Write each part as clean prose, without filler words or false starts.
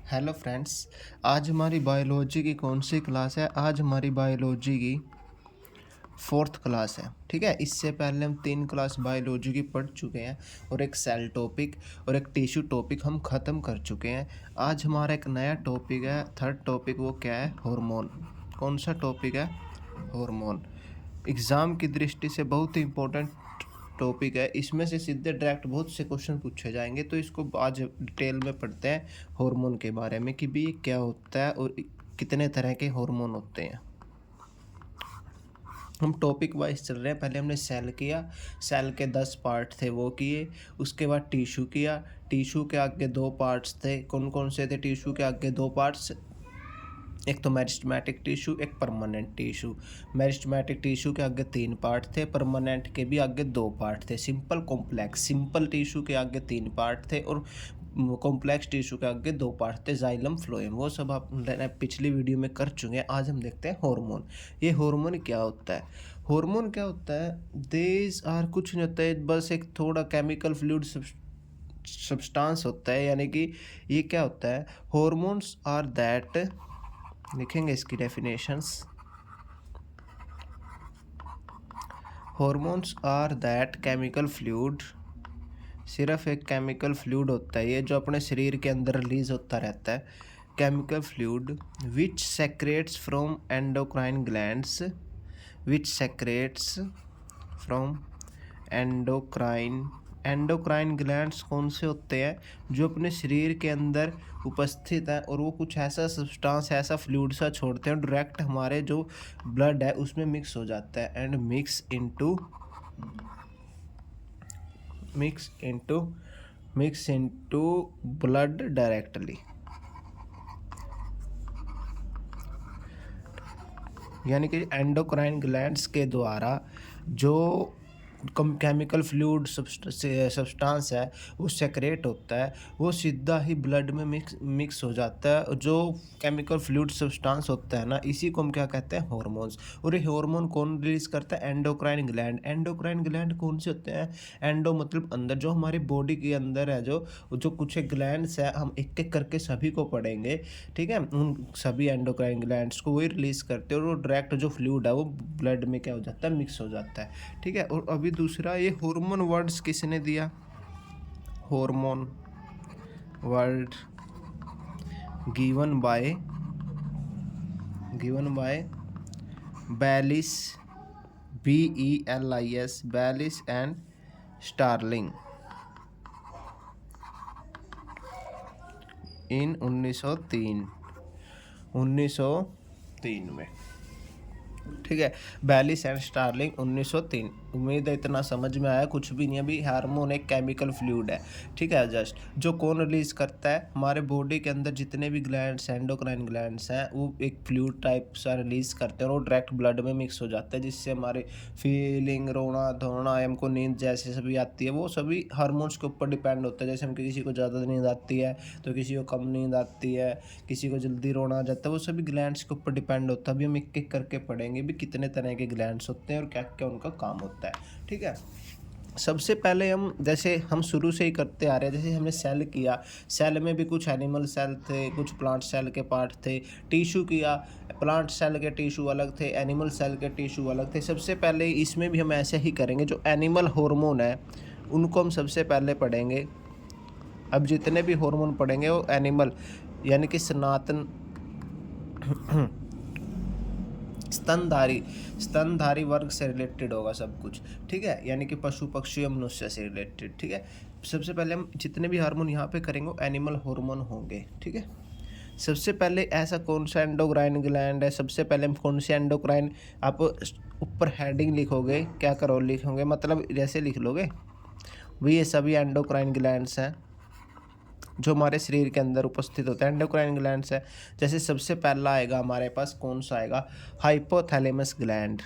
Hello friends. आज हमारी biology की कौन सी क्लास है? आज हमारी बायोलॉजी की फोर्थ क्लास है। ठीक है, इससे पहले हम 3 क्लास बायोलॉजी की पढ़ चुके हैं और एक सेल टॉपिक और एक टिश्यू टॉपिक हम ख़त्म कर चुके हैं। आज हमारा एक नया टॉपिक है, थर्ड टॉपिक। वो क्या है? हार्मोन। कौन सा टॉपिक है? हार्मोन। एग्ज़ाम की दृष्टि से बहुत ही इम्पोर्टेंट टॉपिक है। इसमें से सीधे डायरेक्ट बहुत से क्वेश्चन पूछे जाएंगे, तो इसको आज डिटेल में पढ़ते हैं हार्मोन के बारे में कि भी ये क्या होता है और कितने तरह के हार्मोन होते हैं। हम टॉपिक वाइज चल रहे हैं। पहले हमने सेल किया, सेल के 10 पार्ट थे वो किए। उसके बाद टिश्यू किया, टिश्यू के आगे 2 पार्ट्स थे। कौन कौन से थे टिश्यू के आगे 2 पार्ट्स? एक तो मेरिस्टेमेटिक टिश्यू, एक परमानेंट टिश्यू। मेरिस्टेमेटिक टिश्यू के आगे 3 पार्ट थे, परमानेंट के भी आगे 2 पार्ट थे। सिंपल कॉम्प्लेक्स, सिंपल टिश्यू के आगे 3 पार्ट थे और कॉम्प्लेक्स टिश्यू के आगे 2 पार्ट थे, जाइलम फ्लोएम। वो सब आप पिछली वीडियो में कर चुके हैं। आज हम देखते हैं हार्मोन। ये हार्मोन क्या होता है? हार्मोन क्या होता है? देज आर कुछ नहीं होता है, बस एक थोड़ा केमिकल फ्लूइड सब्सटेंस होता है। यानी कि ये क्या होता है? हार्मोन्स आर दैट, लिखेंगे इसकी definitions. Hormones are that chemical fluid, सिर्फ एक केमिकल फ्लूइड होता है ये जो अपने शरीर के अंदर रिलीज होता रहता है। Chemical fluid which secrets from endocrine glands, which secrets from endocrine. Endocrine glands कौन से होते हैं? जो अपने शरीर के अंदर उपस्थित है और वो कुछ ऐसा सब्सटेंस, ऐसा फ्लूइड सा छोड़ते हैं, डायरेक्ट हमारे जो ब्लड है उसमें मिक्स हो जाता है and mix into blood directly. यानी कि एंडोक्राइन ग्लैंड्स के द्वारा जो केमिकल फ्लूइड सब्सटेंस है वो सेक्रेट होता है, वो सीधा ही ब्लड में मिक्स हो जाता है। जो केमिकल फ्लूइड सब्सटेंस होता है ना, इसी को हम क्या कहते हैं? हार्मोन्स। और ये हार्मोन कौन रिलीज करता है? Endocrine gland. एंडोक्राइन ग्लैंड कौन से होते हैं? एंडो मतलब अंदर, जो हमारी बॉडी के अंदर है, जो कुछ ग्लैंड्स है, हम एक एक करके सभी को पढ़ेंगे। ठीक है, उन सभी एंडोक्राइन ग्लैंड्स को वही रिलीज करते हैं और वो डायरेक्ट जो फ्लूइड है वो ब्लड में क्या हो जाता है? मिक्स हो जाता है। ठीक है, और अभी दूसरा, ये हार्मोन वर्ड्स किसने दिया? Hormone word given by Bayliss, BELIS, Bayliss and Starling in 1903 में। ठीक है, बैलिस एंड स्टार्लिंग 1903। उम्मीद है इतना समझ में आया। कुछ भी नहीं, अभी हार्मोन एक केमिकल फ्लूइड है। ठीक है, जस्ट जो कौन रिलीज करता है? हमारे बॉडी के अंदर जितने भी ग्लैंड्स, एंडोक्राइन ग्लैंड्स हैं, वो एक फ्लूइड टाइप सा रिलीज करते हैं और वो डायरेक्ट ब्लड में मिक्स हो जाता है, जिससे हमारी फीलिंग, रोना धोना, हमको नींद जैसे सभी आती है, वो सभी हार्मोन्स के ऊपर डिपेंड होता है। जैसे हम किसी को ज़्यादा नींद आती है तो किसी को कम नींद आती है, किसी को जल्दी रोना आ जाता है, वो सभी ग्लैंड्स के ऊपर डिपेंड होता है। अभी हम एक एक करके पढ़ेंगे भी कितने तरह के ग्लैंड्स होते हैं और क्या क्या उनका काम होता है। ठीक है, सबसे पहले हम, जैसे हम शुरू से ही करते आ रहे हैं, जैसे हमने सेल किया, सेल में भी कुछ एनिमल सेल थे, कुछ प्लांट सेल के पार्ट थे। टिश्यू किया, प्लांट सेल के टिश्यू अलग थे, एनिमल सेल के टिश्यू अलग थे। सबसे पहले इसमें भी हम ऐसे ही करेंगे। जो एनिमल हार्मोन है उनको हम सबसे पहले पढ़ेंगे। अब जितने भी हार्मोन पढ़ेंगे वो एनिमल यानी कि सनातन स्तनधारी वर्ग से रिलेटेड होगा सब कुछ। ठीक है, यानी कि पशु पक्षी और मनुष्य से रिलेटेड। ठीक है, सबसे पहले हम जितने भी हार्मोन यहाँ पे करेंगे एनिमल हार्मोन होंगे। ठीक है, सबसे पहले ऐसा कौन सा एंडोक्राइन ग्लैंड है? सबसे पहले हम कौन से एंडोक्राइन, आप ऊपर हेडिंग लिखोगे, क्या करो लिखोगे, मतलब जैसे लिख लोगे भाई ये सभी एंडोक्राइन ग्लैंड्स हैं जो हमारे शरीर के अंदर उपस्थित होते हैं। एंडोक्राइन ग्लैंड्स है। जैसे सबसे पहला आएगा हमारे पास, कौन सा आएगा? Hypothalamus gland.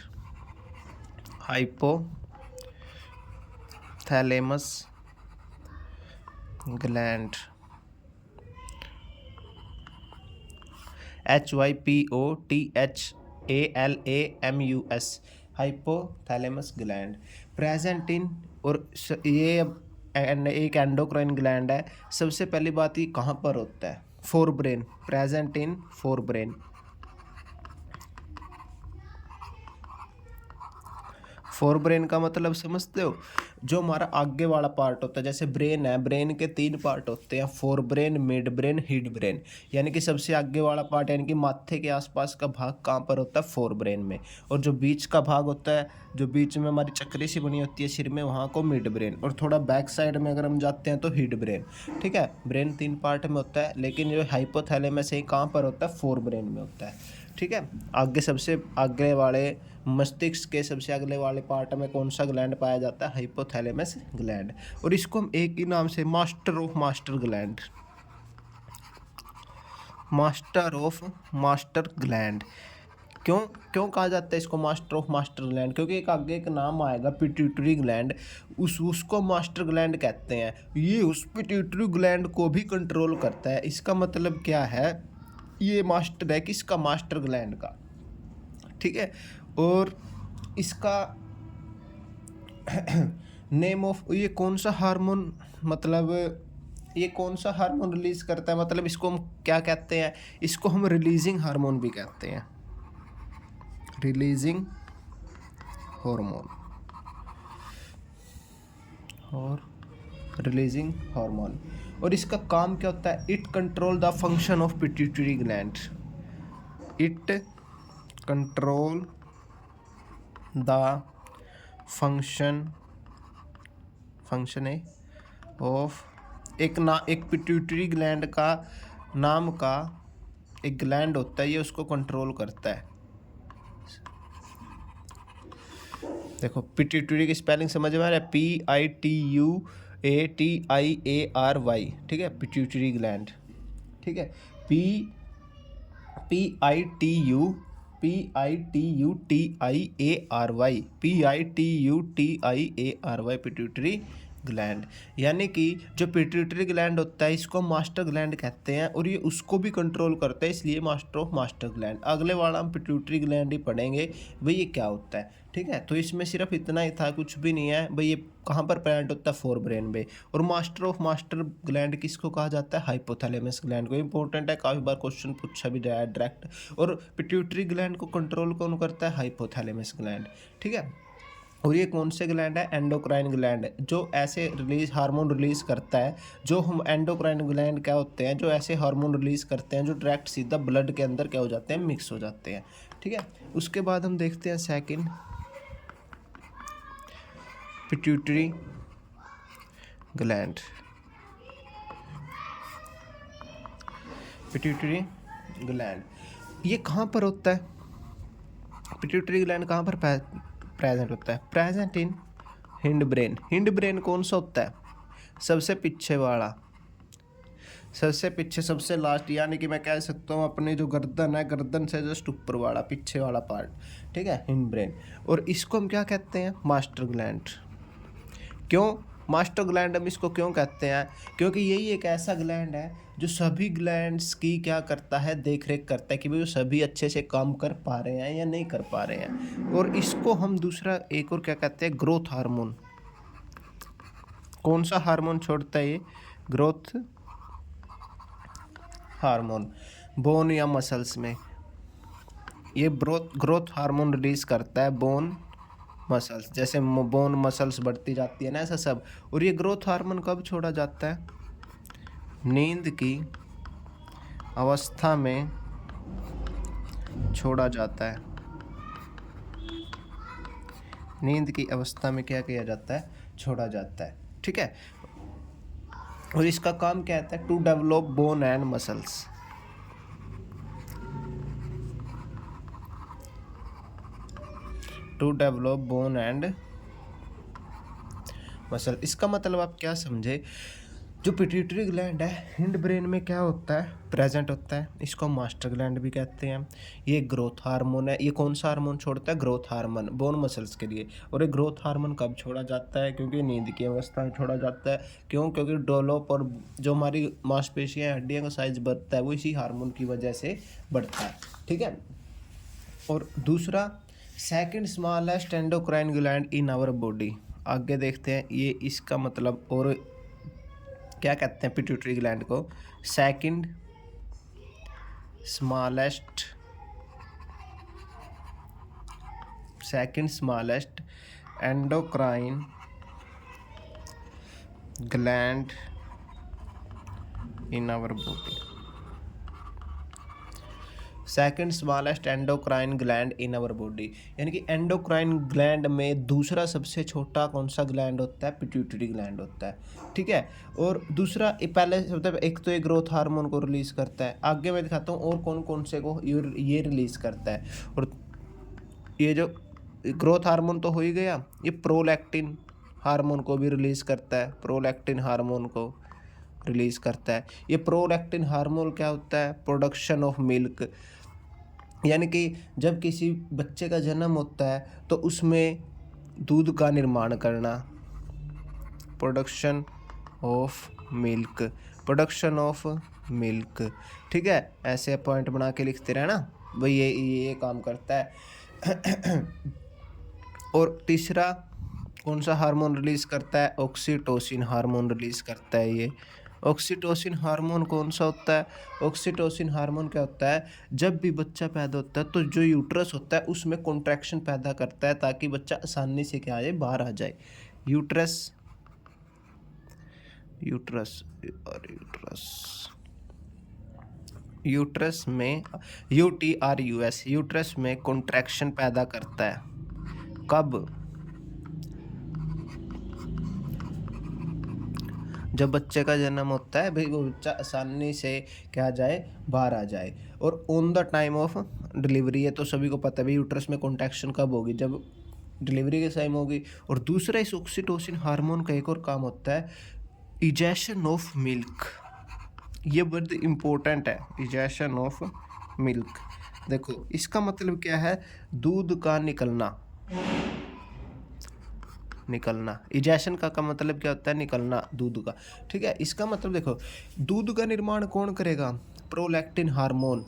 Hypothalamus gland, HYPOTHALAMUS, hypothalamus gland present in. और ये एक एंडोक्राइन ग्लैंड है। सबसे पहली बात, ये कहाँ पर होता है? Fore brain, present in fore brain. Fore brain का मतलब समझते हो, जो हमारा आगे वाला पार्ट होता है, जैसे ब्रेन है, ब्रेन के तीन पार्ट होते हैं, forebrain, midbrain, hindbrain. यानी कि सबसे आगे वाला पार्ट यानी कि माथे के आसपास का भाग कहाँ पर होता है, फोर ब्रेन में। और जो बीच का भाग होता है, जो बीच में हमारी चक्री सी बनी होती है सिर में, वहाँ को मिड ब्रेन। और थोड़ा बैक साइड में अगर हम जाते हैं तो हिड ब्रेन। ठीक है, ब्रेन तीन पार्ट में होता है, लेकिन जो हाइपोथैलेमस है कहाँ पर होता है, फोर ब्रेन में होता है। ठीक है, आगे सबसे आगे वाले मस्तिष्क के सबसे अगले वाले पार्ट में कौन सा ग्लैंड पाया जाता है, हाइपोथैलेमस ग्लैंड। और इसको हम एक ही नाम से master of master gland, master of master gland क्यों क्यों कहा जाता है इसको मास्टर ऑफ मास्टर ग्लैंड, क्योंकि एक आगे एक नाम आएगा पिट्यूटरी ग्लैंड, उसको मास्टर ग्लैंड कहते हैं। ये उस पिट्यूटरी ग्लैंड को भी कंट्रोल करता है। इसका मतलब क्या है, ये मास्टर है किसका, मास्टर ग्लैंड का। ठीक है, और इसका नेम ऑफ, ये कौन सा हार्मोन, मतलब ये कौन सा हार्मोन रिलीज करता है, मतलब इसको हम क्या कहते हैं, इसको हम रिलीजिंग हार्मोन भी कहते हैं, रिलीजिंग हार्मोन और रिलीजिंग हार्मोन। और इसका काम क्या होता है, it control the function of pituitary gland, it control the function है ऑफ, एक पिट्यूटरी ग्लैंड का नाम का एक ग्लैंड होता है, ये उसको कंट्रोल करता है। देखो पिट्यूटरी की स्पेलिंग समझ में आ रहा है, PITUATIARY। ठीक है, पिट्यूटरी ग्लैंड। ठीक है, PITUTIARY पिट्यूटरी ग्लैंड। यानी कि जो पिट्यूटरी ग्लैंड होता है इसको मास्टर ग्लैंड कहते हैं, और ये उसको भी कंट्रोल करता है, इसलिए मास्टर ऑफ मास्टर ग्लैंड। अगले वाला हम पिट्यूटरी ग्लैंड ही पढ़ेंगे भाई ये क्या होता है। ठीक है, तो इसमें सिर्फ इतना ही था, कुछ भी नहीं है भाई। ये कहाँ पर प्रेजेंट होता है, फोर ब्रेन में। और मास्टर ऑफ मास्टर ग्लैंड किसको कहा जाता है, हाइपोथैलेमस ग्लैंड को। इंपॉर्टेंट है, काफ़ी बार क्वेश्चन पूछा भी जाए डायरेक्ट। और पिट्यूटरी ग्लैंड को कंट्रोल कौन करता है, हाइपोथैलेमस ग्लैंड। ठीक है, और ये कौन से ग्लैंड है, एंडोक्राइन ग्लैंड, जो ऐसे हार्मोन रिलीज करता है। जो हम एंडोक्राइन ग्लैंड क्या होते हैं, जो ऐसे हार्मोन रिलीज करते हैं जो डायरेक्ट सीधा ब्लड के अंदर क्या हो जाते हैं, मिक्स हो जाते हैं। ठीक है, उसके बाद हम देखते हैं second, pituitary gland. Pituitary gland ये कहाँ पर होता है, पिट्यूटरी ग्लैंड कहाँ पर प्रेजेंट होता है, present in hind brain. Hind brain कौन सा होता है, सबसे पीछे वाला, सबसे पीछे, सबसे लास्ट, यानी कि मैं कह सकता हूँ अपनी जो गर्दन है, गर्दन से जस्ट ऊपर वाला, पीछे वाला पार्ट। ठीक है, हिंड ब्रेन। और इसको हम क्या कहते हैं, मास्टर ग्लैंड। क्यों मास्टर ग्लैंड हम इसको क्यों कहते हैं, क्योंकि यही एक ऐसा ग्लैंड है जो सभी ग्लैंड्स की क्या करता है, देख रेख करता है कि भाई वो सभी अच्छे से काम कर पा रहे हैं या नहीं कर पा रहे हैं। और इसको हम दूसरा एक और क्या कहते हैं, ग्रोथ हार्मोन। कौन सा हार्मोन छोड़ता है ये, ग्रोथ हार्मोन, बोन या मसल्स में। ये ग्रोथ हार्मोन रिलीज करता है बोन मसल्स, जैसे बोन मसल्स बढ़ती जाती है ना, ऐसा सब। और ये ग्रोथ हार्मोन कब छोड़ा जाता है, नींद की अवस्था में छोड़ा जाता है। नींद की अवस्था में क्या किया जाता है, छोड़ा जाता है। ठीक है, और इसका काम क्या होता है, to develop bone and muscles. To develop bone and muscle. इसका मतलब आप क्या समझे, जो पिट्यूटरी ग्लैंड है हिंड ब्रेन में क्या होता है, प्रेजेंट होता है, इसको मास्टर ग्लैंड भी कहते हैं। ये ग्रोथ हार्मोन है, ये कौन सा हार्मोन छोड़ता है, ग्रोथ हार्मोन, बोन मसल्स के लिए। और ये ग्रोथ हार्मोन कब छोड़ा जाता है, क्योंकि नींद की अवस्था में छोड़ा जाता है। क्यों, क्योंकि डेवलप और जो हमारी मांसपेशियाँ, हड्डियों का साइज बढ़ता है वो इसी हार्मोन की वजह से बढ़ता है। ठीक है, और दूसरा second smallest endocrine gland in our body. आगे देखते हैं ये इसका मतलब, और क्या कहते हैं पिट्यूटरी ग्लैंड को, second smallest endocrine gland in our body. Second smallest endocrine gland in our body, यानी कि एंडोक्राइन ग्लैंड में दूसरा सबसे छोटा कौन सा ग्लैंड होता है? पिट्यूटरी ग्लैंड होता है, ठीक है। और दूसरा पहले मतलब एक तो ये ग्रोथ हार्मोन को रिलीज करता है, आगे मैं दिखाता हूँ और कौन कौन से को ये रिलीज करता है। और ये जो ग्रोथ हार्मोन तो हो ही गया, ये प्रोलैक्टिन हार्मोन को भी रिलीज करता है, प्रोलैक्टिन हार्मोन को रिलीज करता है। ये प्रोलैक्टिन हार्मोन क्या होता है? प्रोडक्शन ऑफ मिल्क, यानी कि जब किसी बच्चे का जन्म होता है तो उसमें दूध का निर्माण करना, production of milk, production of milk, ठीक है। ऐसे पॉइंट बना के लिखते रहना भाई, ये काम करता है। और तीसरा कौन सा हार्मोन रिलीज करता है? ऑक्सीटोसिन हार्मोन रिलीज करता है ये। ऑक्सीटोसिन हार्मोन कौन सा होता है? ऑक्सीटोसिन हार्मोन क्या होता है? जब भी बच्चा पैदा होता है तो जो यूट्रस होता है उसमें कॉन्ट्रैक्शन पैदा करता है ताकि बच्चा आसानी से क्या आ जाए? बाहर आ जाए। यूट्रस में यूट्रस में कॉन्ट्रैक्शन पैदा करता है। कब? जब बच्चे का जन्म होता है भाई, वो बच्चा आसानी से क्या जाए? बाहर आ जाए। और on the time of delivery है, तो सभी को पता है भाई यूट्रस में कॉन्ट्रैक्शन कब होगी? जब डिलीवरी के टाइम होगी। और दूसरा इस ऑक्सीटोसिन हार्मोन का एक और काम होता है, इजेशन ऑफ मिल्क। ये बहुत इम्पोर्टेंट है, इजेशन ऑफ मिल्क। देखो इसका मतलब क्या है? दूध का निकलना। इजेशन का मतलब क्या होता है? निकलना दूध का, ठीक है। इसका मतलब देखो, दूध का निर्माण कौन करेगा? Prolactin hormone.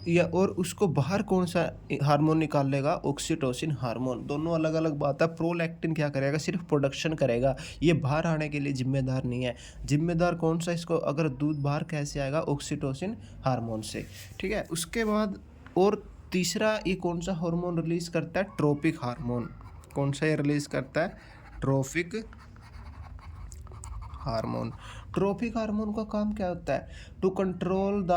या और उसको बाहर कौन सा हार्मोन निकालेगा? Oxytocin hormone. दोनों अलग अलग बात है। प्रोलैक्टिन क्या करेगा? सिर्फ प्रोडक्शन करेगा, ये बाहर आने के लिए जिम्मेदार नहीं है। जिम्मेदार कौन सा इसको? अगर दूध बाहर कैसे आएगा? ऑक्सीटोसिन हार्मोन से, ठीक है। उसके बाद और तीसरा ये कौन सा हार्मोन रिलीज करता है? Trophic hormone. कौन सा ये रिलीज करता है? Trophic hormone. ट्रोपिक हार्मोन का काम क्या होता है? To control the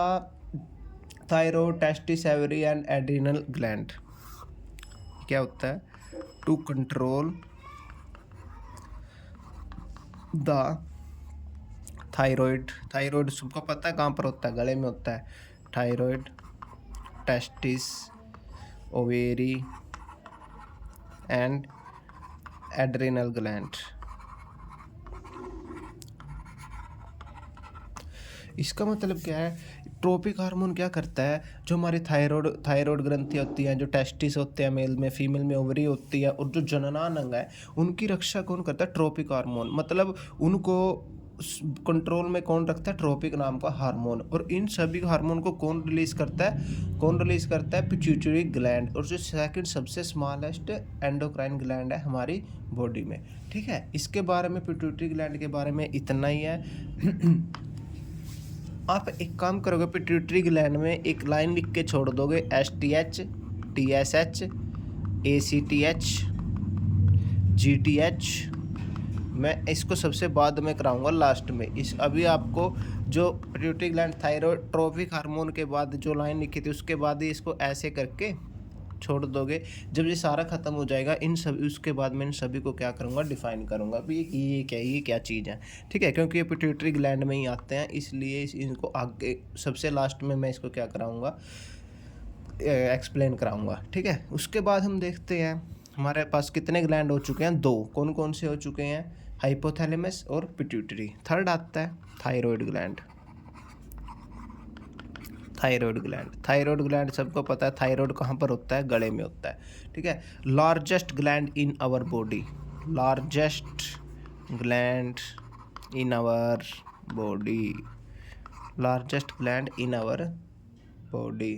thyroid, testis, ovary and adrenal gland. क्या होता है? टू कंट्रोल द थायराइड सबको पता है कहाँ पर होता है? गले में होता है। Thyroid, testis, ovary and adrenal gland. इसका मतलब क्या है? ट्रोपिक हार्मोन क्या करता है? जो हमारी थायराइड ग्रंथि होती हैं, जो टेस्टिस होते हैं मेल में, फीमेल में ओवरी होती है, और जो जननांग अंग है उनकी रक्षा कौन करता है? Trophic hormone. मतलब उनको कंट्रोल में कौन रखता है? ट्रोपिक नाम का हार्मोन। और इन सभी हार्मोन को कौन रिलीज करता है? Pituitary gland. और जो सेकंड सबसे स्मॉलेस्ट एंडोक्राइन ग्लैंड है हमारी बॉडी में, ठीक है। इसके बारे में, पिट्यूटरी ग्लैंड के बारे में इतना ही है। आप एक काम करोगे, पिट्यूटरी ग्लैंड में एक लाइन लिख के छोड़ दोगे, STH, TSH, ACTH, GTH। मैं इसको सबसे बाद में कराऊंगा, लास्ट में। अभी आपको जो pituitary gland, thyroid, trophic hormone के बाद जो लाइन लिखी थी उसके बाद ही इसको ऐसे करके छोड़ दोगे। जब ये सारा खत्म हो जाएगा इन सभी, उसके बाद मैं इन सभी को क्या करूँगा? डिफाइन करूँगा भी ये क्या चीज़ है, ठीक है। क्योंकि ये पिट्यूटरी ग्लैंड में ही आते हैं, इसलिए इनको आगे सबसे लास्ट में मैं इसको क्या कराऊँगा? एक्सप्लेन कराऊँगा, ठीक है। उसके बाद हम देखते हैं हमारे पास कितने ग्लैंड हो चुके हैं? 2। कौन कौन से हो चुके हैं? हाइपोथैलेमस और पिट्यूटरी। थर्ड आता है थायराइड ग्लैंड। थायराइड ग्लैंड सबको पता है। थायराइड कहाँ पर होता है? गले में होता है, ठीक है। Largest gland in our body. Largest gland in our body. Largest gland in our body.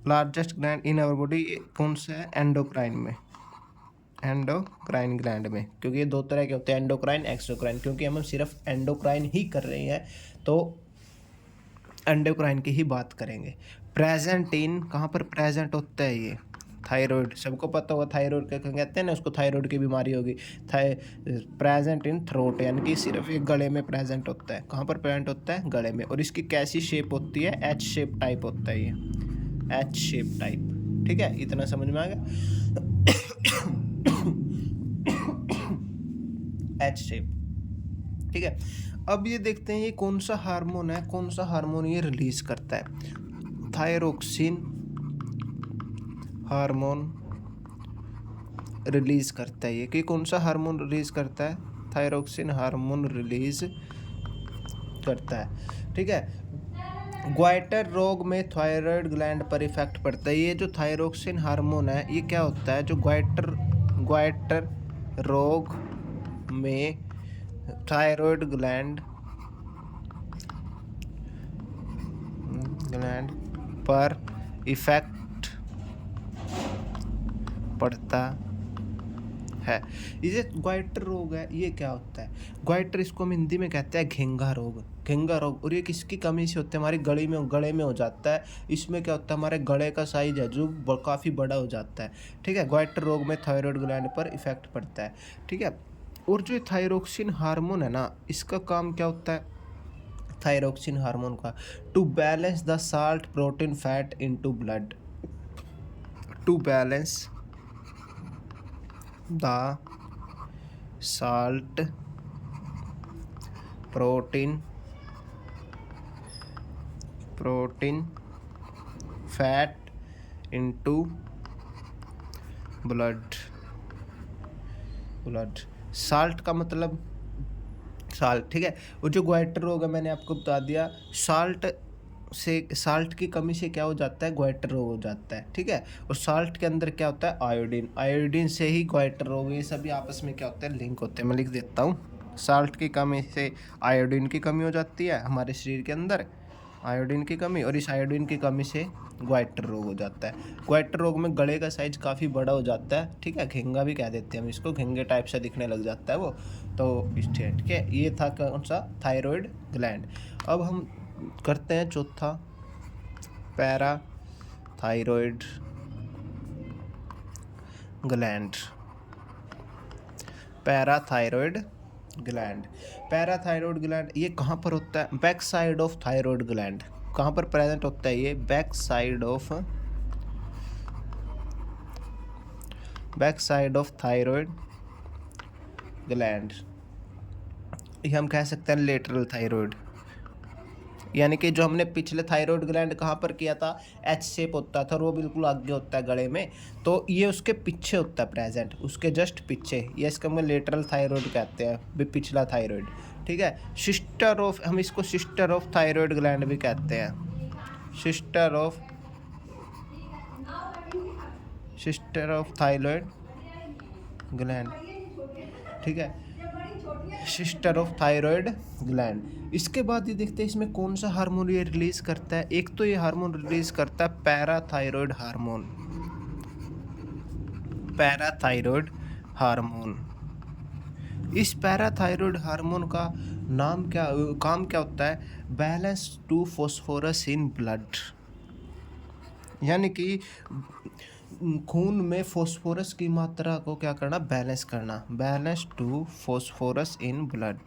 Largest gland in our body कौन सा है? एंडोक्राइन में, एंडोक्राइन ग्लैंड में। क्योंकि ये दो तरह के होते हैं, एंडोक्राइन, एक्सोक्राइन। क्योंकि हम सिर्फ एंडोक्राइन ही कर रहे हैं, तो एंडोक्राइन की ही बात करेंगे। प्रेजेंट इन, कहाँ पर प्रेजेंट होता है ये? थायराइड, सबको पता होगा थायराइड क्या कहते हैं ना, उसको थायराइड की बीमारी होगी। थाई प्रेजेंट इन थ्रोट, यानी कि सिर्फ एक गले में प्रेजेंट होता है। कहाँ पर प्रेजेंट होता है? गले में। और इसकी कैसी शेप होती है? एच शेप टाइप होता है ये, एच शेप टाइप। ठीक है, इतना समझ में आ गया? H shape. ठीक है, अब ये देखते हैं ये कौन सा हार्मोन है, कौन सा हार्मोन ये रिलीज करता है। थायरोक्सिन हार्मोन रिलीज करता है ये, कि कौन सा हार्मोन रिलीज करता है? थायरोक्सिन हार्मोन रिलीज करता है। ठीक है, ग्वाइटर रोग में थायराइड ग्लैंड पर इफेक्ट पड़ता है। ये जो थायरोक्सिन हार्मोन है ये क्या होता है? जो ग्वाइटर रोग में थायराइड ग्लैंड पर इफेक्ट पड़ता है। ये ग्वाइटर रोग है, ये क्या होता है? ग्वाइटर, इसको हम हिंदी में कहते हैं घेंगा रोग। घेंगा रोग, और ये किसकी कमी से होता है? हमारे गले में हो जाता है। इसमें क्या होता है? हमारे गले का साइज है जो काफ़ी बड़ा हो जाता है। ठीक है, ग्वाइटर रोग में थायराइड ग्लैंड पर इफेक्ट पड़ता है। ठीक है, और जो थायरोक्सिन हार्मोन है ना, इसका काम क्या होता है? थायरोक्सिन हार्मोन का, to balance the salt protein fat into blood, to balance the salt protein fat into blood. Salt का मतलब साल्ट। ठीक है, और जो ग्वाइटर रोग है मैंने आपको बता दिया, साल्ट की कमी से क्या हो जाता है? ग्वाइटर रोग हो जाता है। ठीक है, और साल्ट के अंदर क्या होता है? आयोडीन से ही ग्वाइटर रोग, ये सभी आपस में क्या होते हैं? लिंक होते हैं। मैं लिख देता हूँ, साल्ट की कमी से आयोडीन की कमी हो जाती है हमारे शरीर के अंदर, आयोडीन की कमी, और इस आयोडीन की कमी से ग्वाइटर रोग हो जाता है। ग्वाइटर रोग में गले का साइज काफ़ी बड़ा हो जाता है। ठीक है, घेंगा भी कह देते हैं हम इसको, घेंगे टाइप से दिखने लग जाता है वो। तो ठीक है, ये था कौन सा? Thyroid gland. अब हम करते हैं चौथा, para thyroid gland. Parathyroid gland, parathyroid gland ये कहाँ पर होता है? Back side of thyroid gland. कहाँ पर प्रेजेंट होता है ये? Back side of thyroid gland. ये हम कह सकते हैं लेटरल थायरॉयड, यानी कि जो हमने पिछले थायरॉयड ग्लैंड कहाँ पर किया था? एच शेप होता था और वो बिल्कुल आगे होता है गले में, तो ये उसके पीछे होता है प्रेजेंट, उसके जस्ट पीछे। ये इसका हम लेटरल थायरॉयड कहते हैं, भी पिछला थायरॉयड। ठीक है, हम इसको सिस्टर ऑफ थायरॉयड ग्लैंड भी कहते हैं, सिस्टर ऑफ थायरॉयड ग्लैंड। ठीक है, सिस्टर ऑफ थायरॉयड ग्लैंड। इसके बाद ये देखते हैं इसमें कौन सा हार्मोन ये रिलीज करता है। एक तो ये हार्मोन रिलीज करता है पैराथायरॉयड हार्मोन। इस पैराथायरॉयड हार्मोन का काम क्या होता है? Balance to phosphorus in blood, यानी कि खून में फॉस्फोरस की मात्रा को क्या करना? बैलेंस करना, balance to phosphorus in blood.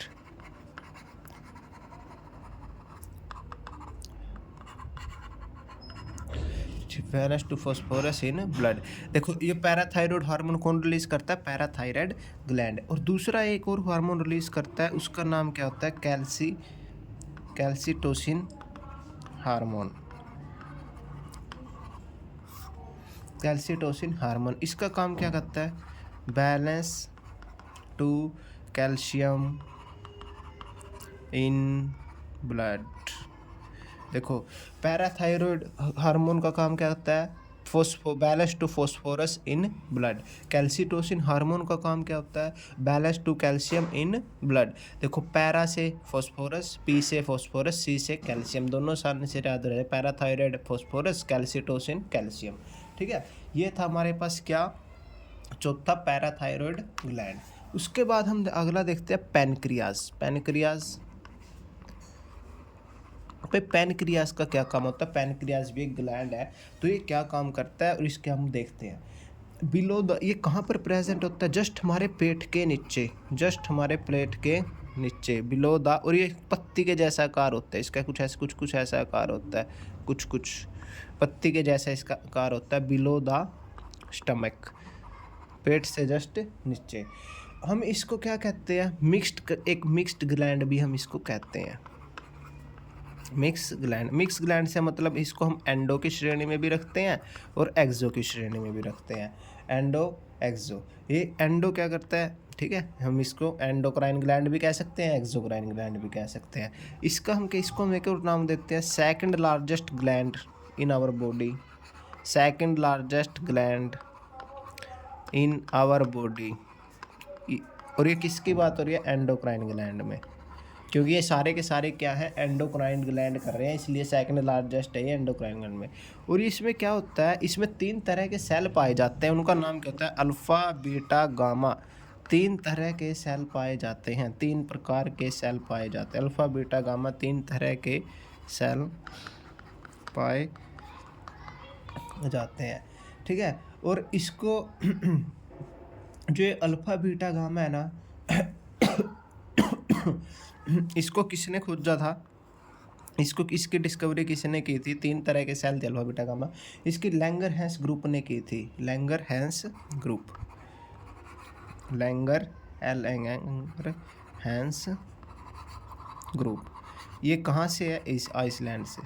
Balance to phosphorus in blood. देखो, ये पैराथायरॉयड हार्मोन कौन रिलीज करता है? Parathyroid gland. और दूसरा एक और हार्मोन रिलीज करता है, उसका नाम क्या होता है? कैल्सीटोसिन हार्मोन। कैल्सीटोसिन हार्मोन, इसका काम क्या करता है? Balance to calcium in blood. देखो, पैराथायरॉयड हार्मोन का काम क्या होता है? Balance to phosphorus in blood. Calcitonin hormone का काम क्या होता है? Balance to calcium in blood. देखो, पैरा से फॉस्फोरस, पी से फॉस्फोरस, सी से कैल्शियम, दोनों सामने से याद रहे। Parathyroid phosphorus, calcitonin calcium. ठीक है, ये था हमारे पास क्या? चौथा, पैराथायरॉयड ग्लैंड। उसके बाद हम अगला देखते हैं पैनक्रियाज। पे पैनक्रियास का क्या काम होता है? पैनक्रियास भी एक ग्लैंड है, तो ये क्या काम करता है और इसके हम देखते हैं। बिलो द, ये कहाँ पर प्रेजेंट होता है? जस्ट हमारे पेट के नीचे, जस्ट हमारे प्लेट के नीचे, बिलो द। और ये पत्ती के जैसा आकार होता है इसका, कुछ ऐसा कुछ ऐसा आकार होता है, कुछ पत्ती के जैसा इसका आकार होता है, बिलो द स्टमक, पेट से जस्ट नीचे। हम इसको क्या कहते हैं? एक मिक्स्ड ग्लैंड भी हम इसको कहते हैं, मिक्स ग्लैंड। मिक्स ग्लैंड से मतलब इसको हम एंडो की श्रेणी में भी रखते हैं और एक्सो की श्रेणी में भी रखते हैं, एंडो एक्सो। ये एंडो क्या करता है? ठीक है, हम इसको एंडोक्राइन ग्लैंड भी कह सकते हैं, एक्सोक्राइन ग्लैंड भी कह सकते हैं। इसको हम एक और नाम देते हैं, second largest gland in our body, second largest gland in our body. और ये किसकी बात हो रही है? एंडोक्राइन ग्लैंड में, क्योंकि ये सारे के सारे क्या है? एंडोक्राइन ग्लैंड कर रहे हैं, इसलिए सेकंड लार्जेस्ट है ये एंडोक्राइन ग्लैंड में। और इसमें क्या होता है? इसमें 3 तरह के सेल पाए जाते हैं, उनका नाम क्या होता है? Alpha, beta, gamma. 3 तरह के सेल पाए जाते हैं, 3 प्रकार के सेल पाए जाते हैं, अल्फ़ा, बीटा, गामा, 3 तरह के सेल पाए जाते हैं। ठीक है, और इसको जो ये अल्फ़ा, बीटा, गामा है ना, इसको किसने खोजा था? इसकी डिस्कवरी किसने की थी? 3 तरह के सेल थे अल्फा बीटा गामा, इसकी लैंगरहैंस ग्रुप ने की थी, लैंगरहैंस ग्रुप, लैंगरहैंस ग्रुप। ये कहाँ से है? इस आइसलैंड से।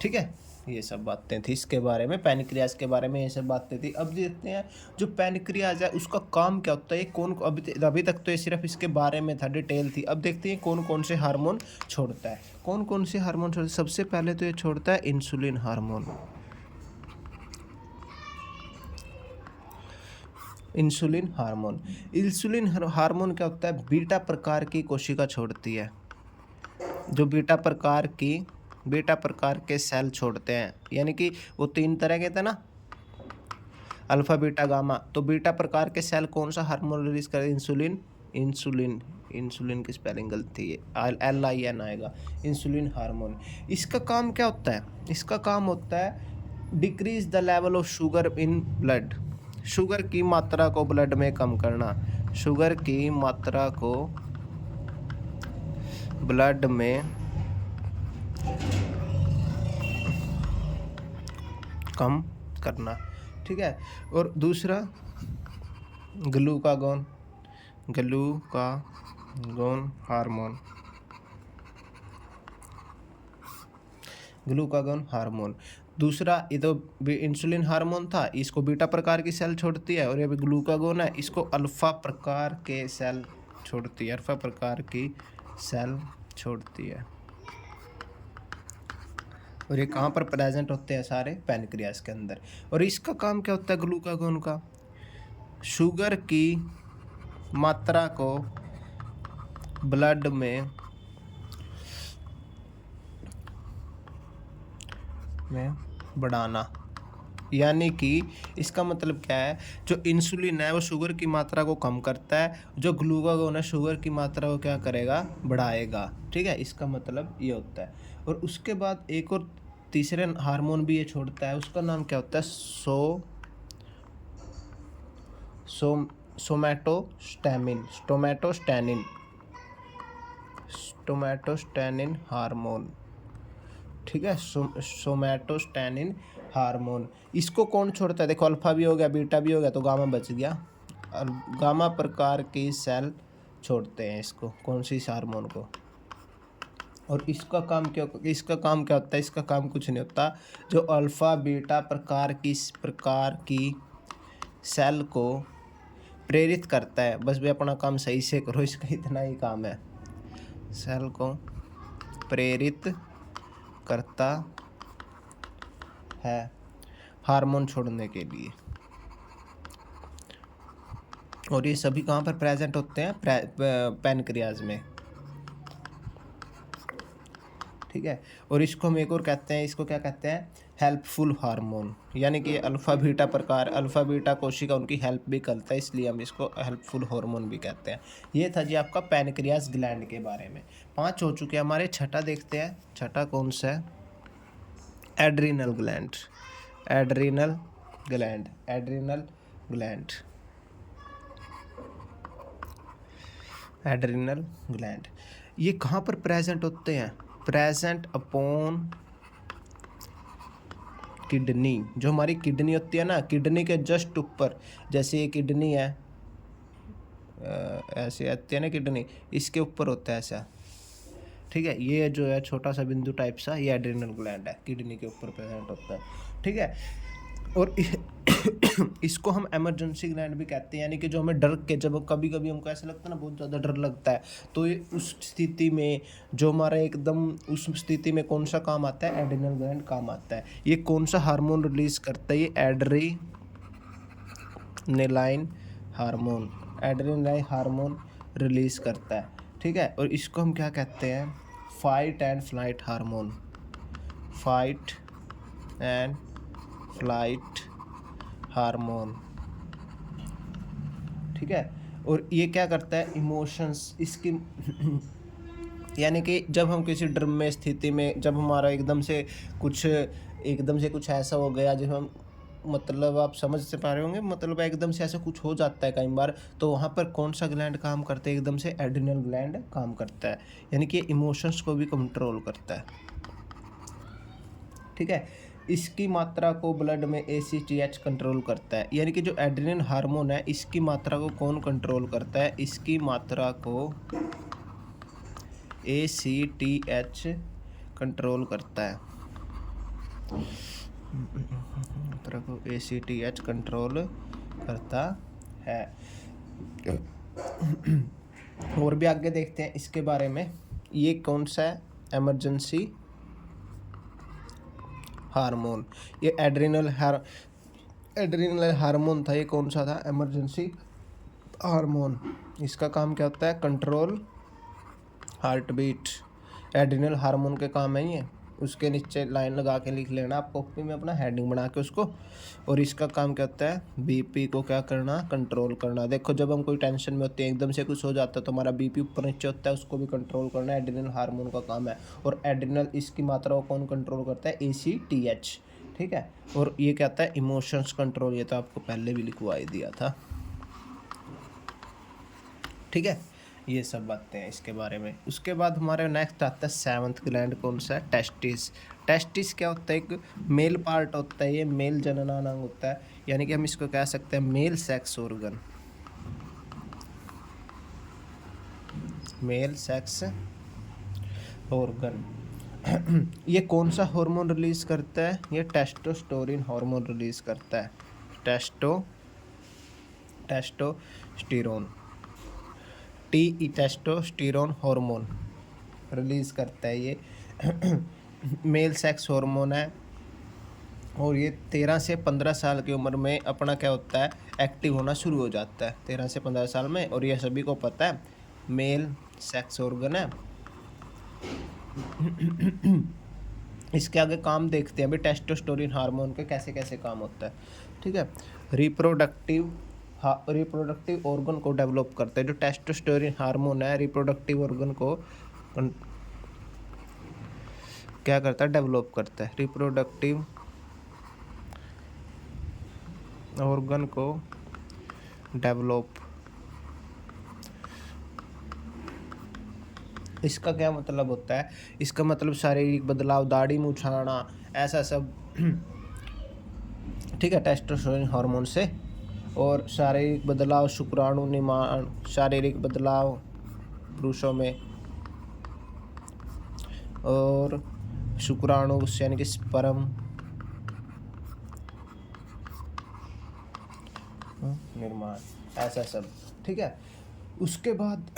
ठीक है, ये सब बातें थी इसके बारे में, पैनक्रियाज के बारे में ये सब बातें थी। अब देखते हैं जो पैनक्रियाज है उसका काम क्या होता है, कौन, अभी तक तो ये सिर्फ इसके बारे में था, डिटेल थी। अब देखते हैं कौन कौन से हार्मोन छोड़ता है, कौन कौन से हार्मोन छोड़ता है। सबसे पहले तो ये छोड़ता है insulin hormone. Insulin hormone, insulin hormone क्या होता है? बीटा प्रकार की कोशिका छोड़ती है, जो बीटा प्रकार के सेल छोड़ते हैं, यानी कि वो 3 तरह के थे ना, अल्फा, बीटा, गामा। तो बीटा प्रकार के सेल कौन सा हार्मोन रिलीज करे? इंसुलिन की स्पेलिंग गलती है, LIN आएगा, इंसुलिन हार्मोन। इसका काम क्या होता है? इसका काम होता है decrease the level of sugar in blood, sugar की मात्रा को ब्लड में कम करना, शुगर की मात्रा को ब्लड में कम करना। ठीक है, और दूसरा ग्लूकागोन हार्मोन, ग्लूकागोन हार्मोन। दूसरा, ये तो इंसुलिन हार्मोन था, इसको बीटा प्रकार की सेल छोड़ती है, और ये भी ग्लूकागोन है, इसको अल्फा प्रकार के सेल छोड़ती है, अल्फा प्रकार की सेल छोड़ती है। और ये कहाँ पर प्रेजेंट होते हैं? सारे पैनक्रियास के अंदर। और इसका काम क्या होता है ग्लूकागोन का? शुगर की मात्रा को ब्लड में बढ़ाना, यानी कि इसका मतलब क्या है? जो इंसुलिन है वो शुगर की मात्रा को कम करता है, जो ग्लूकागोन है शुगर की मात्रा को क्या करेगा? बढ़ाएगा। ठीक है, इसका मतलब ये होता है। और उसके बाद एक और तीसरे हार्मोन भी ये छोड़ता है, उसका नाम क्या होता है? सोमैटोस्टैनिन हार्मोन। ठीक है, सोमैटोस्टैनिन हार्मोन। इसको कौन छोड़ता है? देखो, अल्फा भी हो गया, बीटा भी हो गया, तो गामा बच गया। गामा प्रकार की सेल छोड़ते हैं इसको, कौन सी इस हार्मोन को। और इसका काम क्या होता है? इसका काम कुछ नहीं होता, जो अल्फा बीटा प्रकार की सेल को प्रेरित करता है। बस भी अपना काम सही से करो, इसका इतना ही काम है, सेल को प्रेरित करता है हार्मोन छोड़ने के लिए। और ये सभी कहाँ पर प्रेजेंट होते हैं? पैनक्रियाज में। ठीक है। और इसको हम एक और कहते हैं, इसको क्या कहते हैं, हेल्पफुल हार्मोन, यानी कि अल्फ़ा बीटा प्रकार, अल्फ़ा बीटा कोशिका उनकी हेल्प भी करता है, इसलिए हम इसको हेल्पफुल हार्मोन भी कहते हैं। ये था जी आपका पैनक्रियास ग्लैंड के बारे में। 5 हो चुके हैं हमारे, छठा देखते हैं। छठा कौन सा है, adrenal gland. Adrenal gland, adrenal gland, adrenal gland. ये कहाँ पर प्रेजेंट होते हैं, प्रेजेंट अपॉन किडनी। जो हमारी किडनी होती है ना, किडनी के जस्ट ऊपर, जैसे ये किडनी है, ऐसे आती है ना किडनी, इसके ऊपर होता है ऐसा, ठीक है। ये जो है छोटा सा बिंदु टाइप सा, ये एड्रिनल ग्लैंड है, किडनी के ऊपर प्रेजेंट होता है, ठीक है। और इसको हम इमरजेंसी ग्लैंड भी कहते हैं, यानी कि जो हमें डर के, जब कभी कभी हमको ऐसा लगता है ना बहुत ज़्यादा डर लगता है, तो ये उस स्थिति में जो हमारा एकदम उस स्थिति में कौन सा काम आता है, एड्रिनल ग्लैंड काम आता है। ये कौन सा हार्मोन रिलीज करता है, ये adrenaline hormone, adrenaline hormone release करता है, ठीक है। और इसको हम क्या कहते हैं, fight and flight hormone, fight and flight hormone, ठीक है। और ये क्या करता है, इमोशंस इसकी यानी कि जब हम किसी डर में स्थिति में, जब हमारा एकदम से कुछ ऐसा हो गया जब हम, मतलब आप समझ से पा रहे होंगे, मतलब एकदम से ऐसा कुछ हो जाता है कई बार, तो वहाँ पर कौन सा ग्लैंड काम करता है, एकदम से एड्रिनल ग्लैंड काम करता है, यानी कि इमोशंस को भी कंट्रोल करता है, ठीक है। इसकी मात्रा को ब्लड में ACTH कंट्रोल करता है, यानी कि जो एड्रिनल हार्मोन है इसकी मात्रा को कौन कंट्रोल करता है, इसकी मात्रा को ACTH कंट्रोल करता है, मात्रा को ACTH कंट्रोल करता है। और भी आगे देखते हैं इसके बारे में, ये कौन सा है, इमरजेंसी हार्मोन। ये एड्रिनल हार्मोन था, ये कौन सा था, इमरजेंसी हार्मोन। इसका काम क्या होता है, control heartbeat. Adrenal hormone के काम है ये, उसके नीचे लाइन लगा के लिख लेना आप कॉपी में अपना, हेडिंग बना के उसको। और इसका काम क्या होता है, BP को क्या करना, कंट्रोल करना। देखो जब हम कोई टेंशन में होते हैं, एकदम से कुछ हो जाता है तो हमारा BP ऊपर नीचे होता है, उसको भी कंट्रोल करना एड्रिनल हार्मोन का काम है। और एड्रिनल, इसकी मात्रा को कौन कंट्रोल करता है, ACTH, ठीक है। और ये क्या होता है, इमोशंस कंट्रोल, ये तो आपको पहले भी लिखवा ही दिया था, ठीक है। ये सब बातें हैं इसके बारे में। उसके बाद हमारे नेक्स्ट आता है 7th ग्लैंड, कौन सा है, टेस्टिस। टेस्टिस क्या होता है, एक मेल पार्ट होता है, ये मेल जननांग होता है, यानी कि हम इसको कह सकते हैं male sex organ, male sex organ. ये कौन सा हार्मोन रिलीज करता है, ये टेस्टोस्टेरोन हार्मोन रिलीज करता है, टेस्टोस्टेरोन, टेस्टोस्टेरोन हार्मोन रिलीज करता है ये। मेल सेक्स हार्मोन है, और ये 13 से 15 साल की उम्र में अपना क्या होता है, एक्टिव होना शुरू हो जाता है 13 से 15 साल में। और ये सभी को पता है मेल सेक्स ऑर्गन है। इसके आगे काम देखते हैं अभी, टेस्टोस्टेरोन हार्मोन के कैसे कैसे काम होता है, ठीक है। रिप्रोडक्टिव ऑर्गन को डेवलप करता है, जो टेस्टोस्टेरोन हार्मोन है रिप्रोडक्टिव ऑर्गन को क्या करता है, डेवलप करता है, रिप्रोडक्टिव ऑर्गन को डेवलप। इसका क्या मतलब होता है, इसका मतलब शारीरिक बदलाव, दाढ़ी मुछाना, ऐसा सब, ठीक है, टेस्टोस्टेरोन हार्मोन से। और शारीरिक बदलाव, शुक्राणु निर्माण, शारीरिक बदलाव पुरुषों में, और शुक्राणु यानी कि स्पर्म निर्माण, ऐसा सब, ठीक है। उसके बाद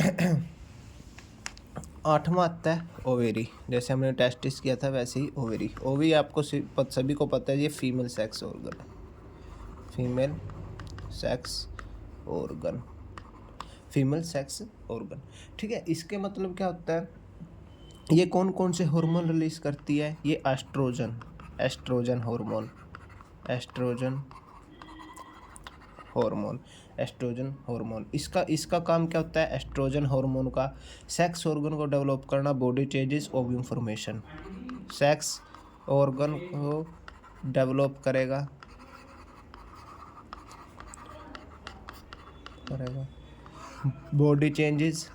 8वां आता है ओवेरी। जैसे हमने टेस्टिस किया था वैसे ही ओवेरी। ओवेरी आपको सभी को पता है, ये फीमेल सेक्स ऑर्गन है, फीमेल सेक्स ऑर्गन, ठीक है। इसके मतलब क्या होता है, ये कौन कौन से हार्मोन रिलीज करती है? ये estrogen, estrogen hormone, estrogen hormone, estrogen hormone. इसका इसका काम क्या होता है? एस्ट्रोजन हार्मोन का सेक्स ऑर्गन को डेवलप करना, body changes, ovum formation. Sex organ को डेवलप करेगा करेगा body changes,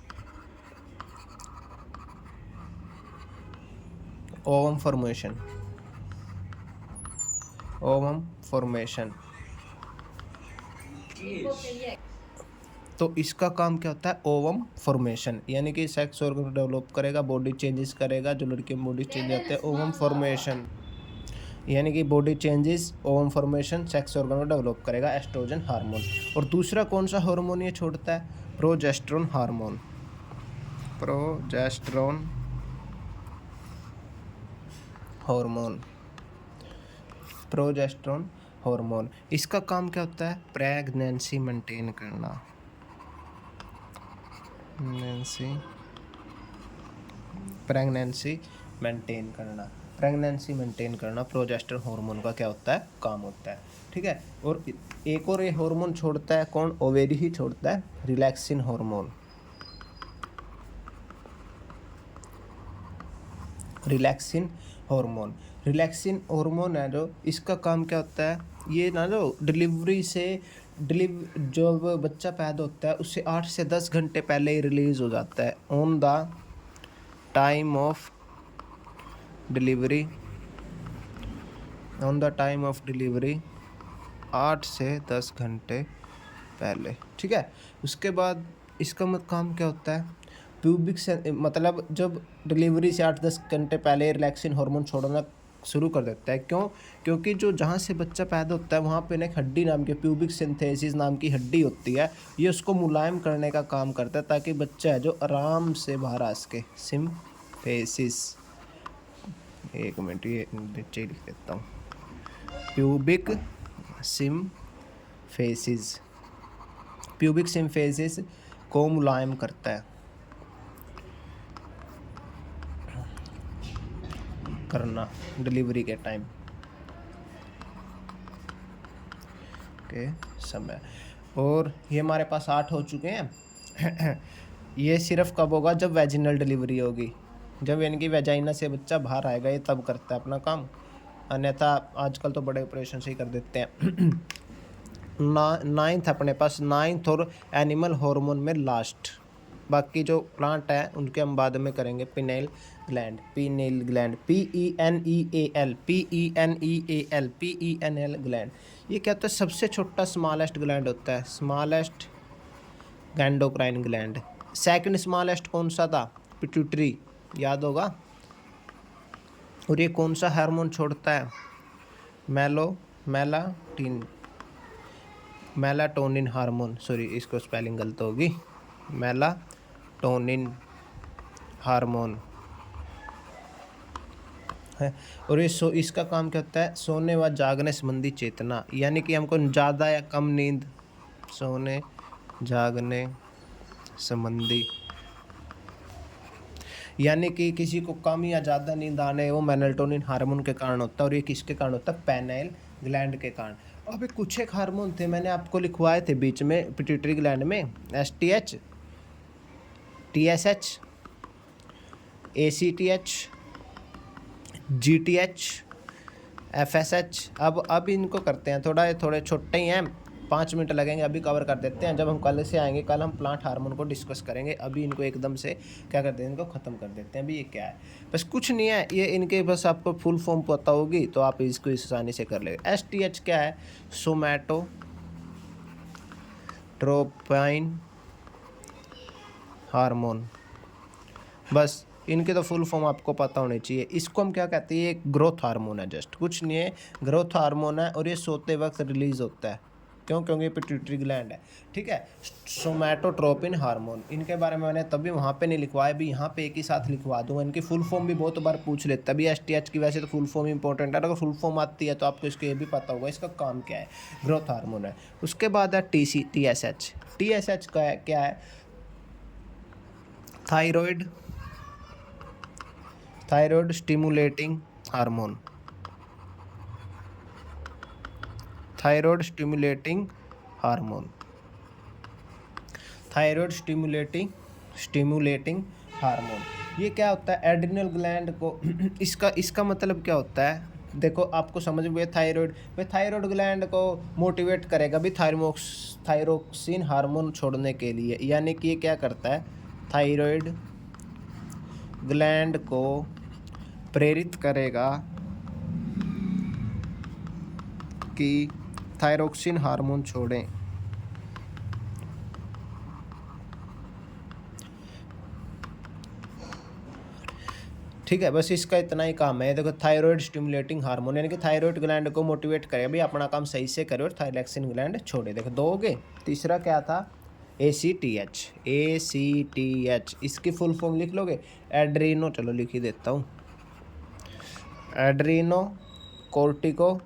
ovum formation, ovum formation. तो इसका काम क्या होता है? ओवम फॉर्मेशन, यानी कि सेक्स ऑर्गन डेवलप करेगा, बॉडी चेंजेस करेगा। जो लड़के में बॉडी चेंज होते हैं, ओवम फॉर्मेशन, यानी कि body changes, ovum formation, sex organ को डेवलप करेगा एस्ट्रोजन हार्मोन। और दूसरा कौन सा हार्मोन ये छोड़ता है? Progesterone hormone, progesterone hormone, progesterone hormone. इसका काम क्या होता है? प्रेगनेंसी मेंटेन करना, प्रेगनेंसी मेंटेन करना, प्रेगनेंसी मेंटेन करना प्रोजेस्टेरोन हार्मोन का क्या होता है? काम होता है। ठीक है। और एक और ये हार्मोन छोड़ता है, कौन? ओवेरी ही छोड़ता है, relaxin hormone, relaxin hormone. Relaxin hormone है जो, इसका काम क्या होता है? ये ना जो डिलीवरी से जब बच्चा पैदा होता है उससे 8 से 10 घंटे पहले ही रिलीज हो जाता है। On the time of delivery, on the time of delivery 8 से 10 घंटे पहले। ठीक है। उसके बाद इसका काम क्या होता है? प्यूबिक से, मतलब जब डिलीवरी से 8-10 घंटे पहले रिलैक्सिन हार्मोन छोड़ना शुरू कर देता है। क्यों? क्योंकि जो जहाँ से बच्चा पैदा होता है वहाँ पे ना एक हड्डी नाम की, प्यूबिक सिंथेसिस नाम की हड्डी होती है। ये उसको मुलायम करने का काम करता है ताकि बच्चा है जो आराम से बाहर आ सके। सिम्फेसिस, एक मिनट ये नीचे लिख देता हूँ। प्यूबिक सिम्फेसिस, प्यूबिक सिम्फेसिस को मुलायम करता है, करना डिलीवरी के टाइम के समय। और ये हमारे पास 8 हो चुके हैं। ये सिर्फ कब होगा? जब वेजिनल डिलीवरी होगी, जब इनकी वेजाइना से बच्चा बाहर आएगा, ये तब करता है अपना काम। अन्यथा आजकल तो बड़े ऑपरेशन से ही कर देते हैं। नाइन्थ अपने पास, नाइन्थ और एनिमल हार्मोन में लास्ट। बाकी जो प्लांट है उनके हम बाद में करेंगे। Pineal gland, pineal gland, PENEAL, PENEAL, PENL gland. ये क्या होता है? सबसे छोटा स्मॉलेस्ट ग्लैंड होता है, smallest endocrine gland. Second smallest कौन सा था? पिट्यूटरी, याद होगा। और ये कौन सा हार्मोन छोड़ता है? मेलाटोनिन हार्मोन, सॉरी इसको स्पेलिंग गलत होगी, मेलाटोनिन हार्मोन है। और ये इसका काम क्या होता है? सोने व जागने संबंधी चेतना, यानी कि हमको ज़्यादा या कम नींद, सोने जागने संबंधी, यानी कि किसी को कम या ज़्यादा नींद आने, वो मेलाटोनिन हार्मोन के कारण होता है। और ये किसके कारण होता है? पेनाइल ग्लैंड के कारण। अभी कुछ एक हार्मोन थे मैंने आपको लिखवाए थे बीच में पिट्यूटरी ग्लैंड में, STH, TSH, ACTH, GTH, FSH। अब इनको करते हैं, थोड़े छोटे ही हैं, 5 मिनट लगेंगे, अभी कवर कर देते हैं। जब हम कल से आएंगे, कल हम प्लांट हार्मोन को डिस्कस करेंगे। अभी इनको एकदम से क्या करते हैं? इनको ख़त्म कर देते हैं। अभी ये क्या है? बस कुछ नहीं है ये, इनके बस आपको फुल फॉर्म पता होगी तो आप इसको इस आसानी से कर लेंगे। STH क्या है? सोमैटोट्रोपिन हार्मोन। बस इनके तो फुल फॉर्म आपको पता होनी चाहिए। इसको हम क्या कहते हैं? ये ग्रोथ हार्मोन है, जस्ट कुछ नहीं है, ग्रोथ हार्मोन है। और ये सोते वक्त रिलीज होता है। क्यों? क्योंकि ये पिट्यूटरी ग्लैंड है। ठीक है। सोमैटोट्रोपिन हार्मोन, इनके बारे में मैंने तभी वहाँ पे नहीं लिखवाया, भी यहाँ पे एक ही साथ लिखवा दूँगा। इनकी फुल फॉर्म भी बहुत बार पूछ लेता है। तभी STH की वैसे तो फुल फॉर्म इंपॉर्टेंट है, अगर फुल फॉर्म आती है तो आपको इसको ये भी पता होगा इसका काम क्या है। ग्रोथ हार्मोन है। उसके बाद है TSH। TSH का क्या है? Thyroid thyroid stimulating hormone, thyroid stimulating hormone, thyroid stimulating hormone. ये क्या होता है? एड्रिनल ग्लैंड को इसका मतलब क्या होता है? देखो आपको समझ में, थायराइड ग्लैंड को मोटिवेट करेगा भी थायरोक्सिन हार्मोन छोड़ने के लिए, यानी कि ये क्या करता है? थायराइड ग्लैंड को प्रेरित करेगा कि थायरोक्सिन हार्मोन छोड़ें। ठीक है, बस इसका इतना ही काम है। देखो थायराइड स्टिमुलेटिंग हार्मोन यानी कि थायराइड ग्लैंड को मोटिवेट करे भाई अपना काम सही से करे और थायरॉक्सिन ग्लैंड छोड़े। देखो दो हो गए। तीसरा क्या था? ACTH, ACTH इसकी फुल फॉर्म लिख लोगे? एड्रीनो, चलो लिख ही देता हूँ, एड्रीनो कोर्टिको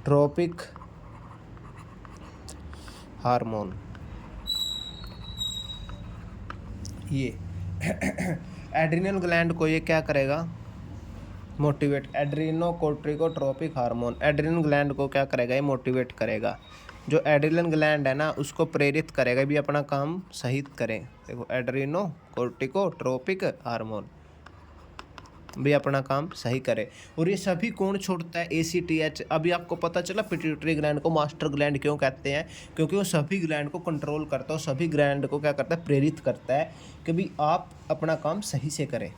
ट्रोपिक हार्मोन। ये एड्रिनल ग्लैंड को ये क्या करेगा? Motivate. Adrenocorticotropic hormone adrenal gland को क्या करेगा? ये मोटिवेट करेगा। जो एड्रिनल ग्लैंड है ना उसको प्रेरित करेगा भी अपना काम सही करें। देखो एड्रीनो कोर्टिकोट्रोपिक हार्मोन भी अपना काम सही करे। और ये सभी कौन छोड़ता है? ACTH। अभी आपको पता चला पिट्यूटरी ग्लैंड को मास्टर ग्लैंड क्यों कहते हैं? क्योंकि वो सभी ग्लैंड को कंट्रोल करता है, सभी ग्लैंड को क्या करता है? प्रेरित करता है कि भी आप अपना काम सही से करें।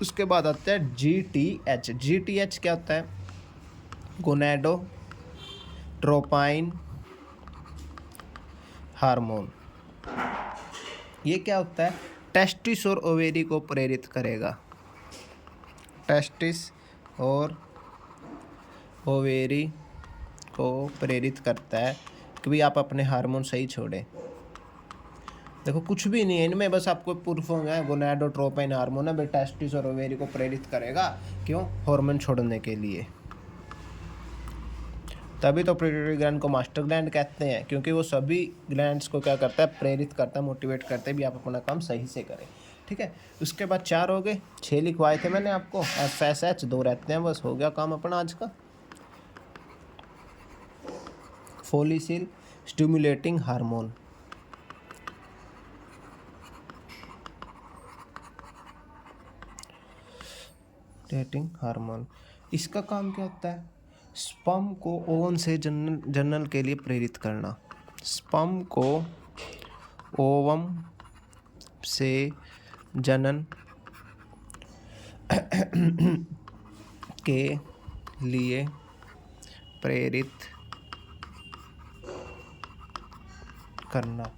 उसके बाद आता है GTH। GTH क्या होता है? गोनेडोट्रोपाइन हार्मोन। ये क्या होता है? टेस्टिस और ओवेरी को प्रेरित करेगा। टेस्टिस और ओवेरी को प्रेरित करता है कि भी आप अपने हार्मोन सही छोड़ें। देखो कुछ भी नहीं है इनमें, बस आपको प्रूफ होगा गोनाडोट्रोपिन हार्मोन है, टेस्टिस और ओवेरी को प्रेरित करेगा। क्यों? हार्मोन छोड़ने के लिए। तभी तो पिट्यूटरी ग्लैंड को मास्टर ग्लैंड कहते हैं, क्योंकि वो सभी ग्लैंड्स को क्या करता है? प्रेरित करता है, मोटिवेट करता है भी आप अपना काम सही से करें। ठीक है, उसके बाद 4 हो गए, 6 लिखवाए थे मैंने आपको। FSH 2 रहते हैं, बस हो गया काम अपना आज का। फोलिसिल स्टिमुलेटिंग हार्मोन, हार्मोन इसका काम क्या होता है? स्पर्म को ओवम से जनन के लिए प्रेरित करना। स्पर्म को ओवम से जनन के लिए प्रेरित करना।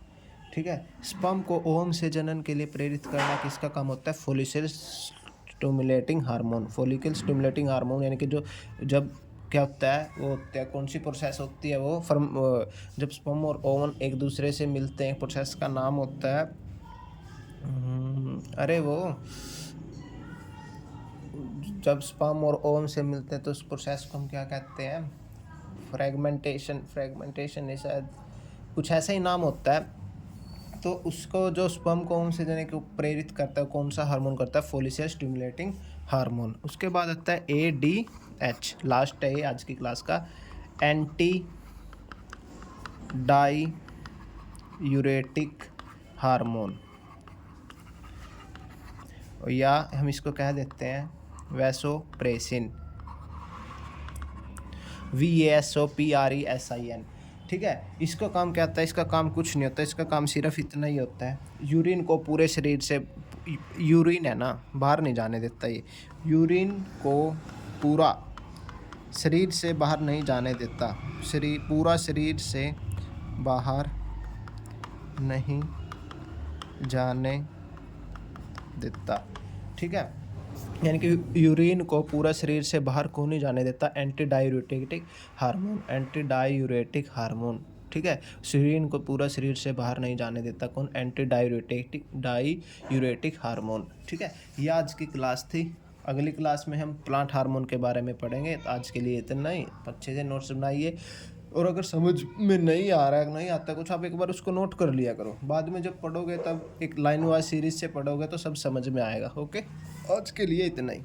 ठीक है, स्पर्म को ओवम से जनन के लिए प्रेरित करना किसका काम होता है? Follicle stimulating hormone. Follicle stimulating hormone यानी कि जो जब क्या होता है वो होता है, कौन सी प्रोसेस होती है वो? जब स्पर्म और ओवम एक दूसरे से मिलते हैं, प्रोसेस का नाम होता है अरे वो जब स्पर्म और ओवम से मिलते हैं तो उस प्रोसेस को हम क्या कहते हैं? फ्रेगमेंटेशन नहीं, शायद कुछ ऐसा ही नाम होता है। तो उसको जो स्पर्म को ओवम से जाने को प्रेरित करता है कौन सा हार्मोन करता है? Follicle stimulating hormone. उसके बाद आता है ADH, लास्ट है आज की क्लास का, एंटी डाईयूरेटिक हार्मोन, या हम इसको कह देते हैं वैसोप्रेसिन, VASOPRESIN। ठीक है, इसका काम क्या होता है? इसका काम कुछ नहीं होता, इसका काम सिर्फ इतना ही होता है, यूरिन को पूरे शरीर से, यूरिन है ना बाहर नहीं जाने देता। ये यूरिन को पूरा शरीर से बाहर नहीं जाने देता, पूरा शरीर से बाहर नहीं जाने देता। ठीक है, यानी कि यूरिन को पूरा शरीर से बाहर को नहीं जाने देता। Anti diuretic hormone, anti diuretic hormone. ठीक है, यूरिन को पूरा शरीर से बाहर नहीं जाने देता कौन? Anti diuretic hormone. ठीक है, ये आज की क्लास थी। अगली क्लास में हम प्लांट हार्मोन के बारे में पढ़ेंगे। तो आज के लिए इतना ही, अच्छे से नोट्स बनाइए और अगर समझ में नहीं आ रहा है, नहीं आता कुछ, आप एक बार उसको नोट कर लिया करो, बाद में जब पढ़ोगे तब एक लाइन वाइज सीरीज से पढ़ोगे तो सब समझ में आएगा। ओके, आज के लिए इतना ही।